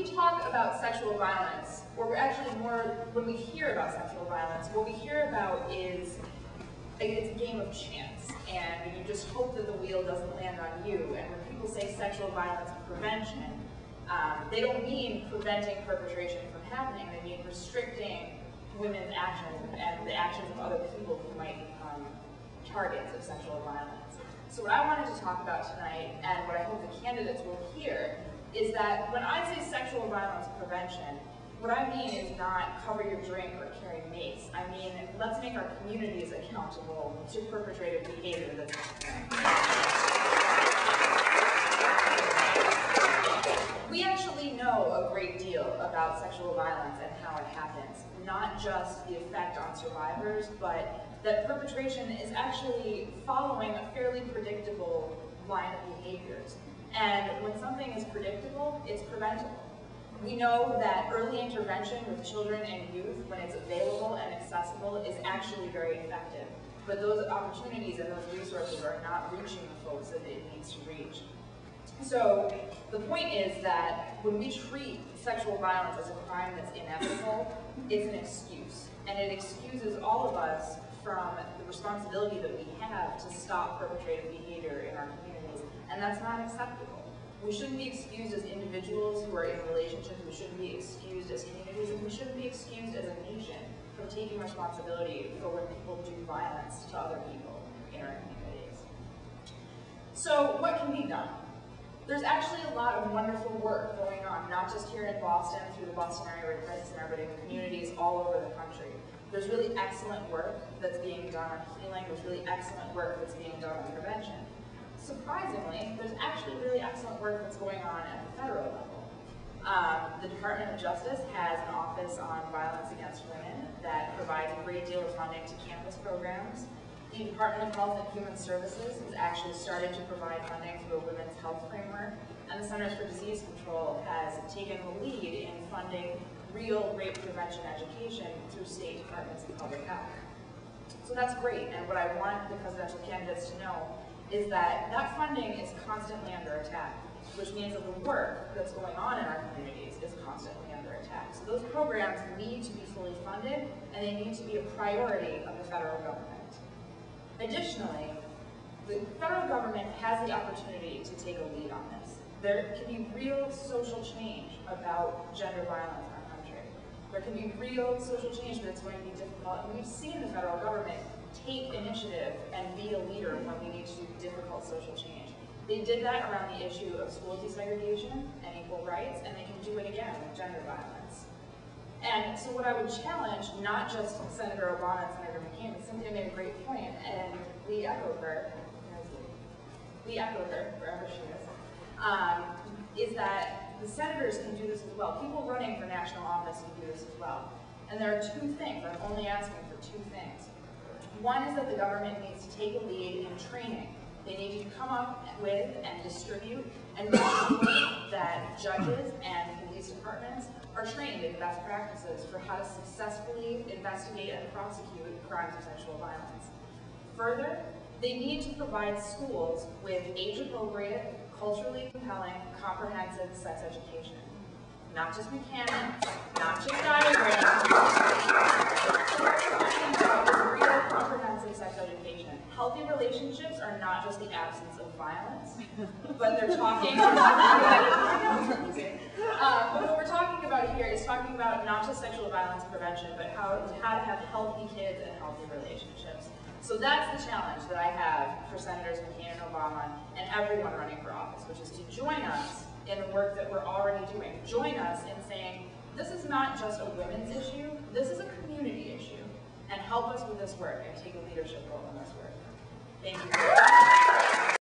we talk about sexual violence, or actually more when we hear about sexual violence, what we hear about is it's a game of chance, and you just hope that the wheel doesn't land on you. And when people say sexual violence prevention, they don't mean preventing perpetration from happening. They mean restricting women's actions and the actions of other people who might become targets of sexual violence. So what I wanted to talk about tonight, and what I hope the candidates will hear, is that when I say sexual violence prevention, what I mean is not cover your drink or carry mace. I mean, let's make our communities accountable to perpetrated behavior that's We actually know a great deal about sexual violence and how it happens. Not just the effect on survivors, but that perpetration is actually following a fairly predictable line of behaviors. And when something is predictable, it's preventable. We know that early intervention with children and youth, when it's available and accessible, is actually very effective. But those opportunities and those resources are not reaching the folks that it needs to reach. So the point is that when we treat sexual violence as a crime that's inevitable, it's an excuse. And it excuses all of us from the responsibility that we have to stop perpetrated behavior in our communities. And that's not acceptable. We shouldn't be excused as individuals who are in relationships. We shouldn't be excused as communities. And we shouldn't be excused as a nation from taking responsibility for when people do violence to other people in our communities. So what can be done? There's actually a lot of wonderful work going on, not just here in Boston through the Boston Area Rape Crisis Center, but in communities all over the country. There's really excellent work that's being done on healing. There's really excellent work that's being done on prevention. Surprisingly, there's actually really excellent work that's going on at the federal level. The Department of Justice has an office on violence against women that provides a great deal of funding to campus programs. The Department of Health and Human Services has actually started to provide funding through a women's health framework, and the Centers for Disease Control has taken the lead in funding real rape prevention education through state departments of public health. So that's great, and what I want the presidential candidates to know is that that funding is constantly under attack, which means that the work that's going on in our communities is constantly under attack. So those programs need to be fully funded, and they need to be a priority of the federal government. Additionally, the federal government has the opportunity to take a lead on this. There can be real social change about gender violence in our country. There can be real social change, but it's going to be difficult. And we've seen the federal government take initiative and be a leader when we need to do difficult social change. They did that around the issue of school desegregation and equal rights, and they can do it again with gender violence. And so what I would challenge, not just Senator Obama and Senator McCain, but Cynthia made a great point, and we echoed her, wherever she is that the senators can do this as well. People running for national office can do this as well. And there are two things. I'm only asking for two things. One is that the government needs to take a lead in training. They need to come up with and distribute and make sure that judges and police departments are trained in best practices for how to successfully investigate and prosecute crimes of sexual violence. Further, they need to provide schools with age-appropriate, culturally compelling, comprehensive sex education. Not just mechanics, not just diagrams, real comprehensive sex education. Healthy relationships are not just the absence of violence, but they're talking but what we're talking about here is talking about not just sexual violence prevention, but how to have healthy kids and healthy relationships. So that's the challenge that I have for Senators McCain and Obama and everyone running for office, which is to join us in the work that we're already doing. Join us in saying, this is not just a women's issue, this is a community issue, and help us with this work and take a leadership role in this work. Thank you.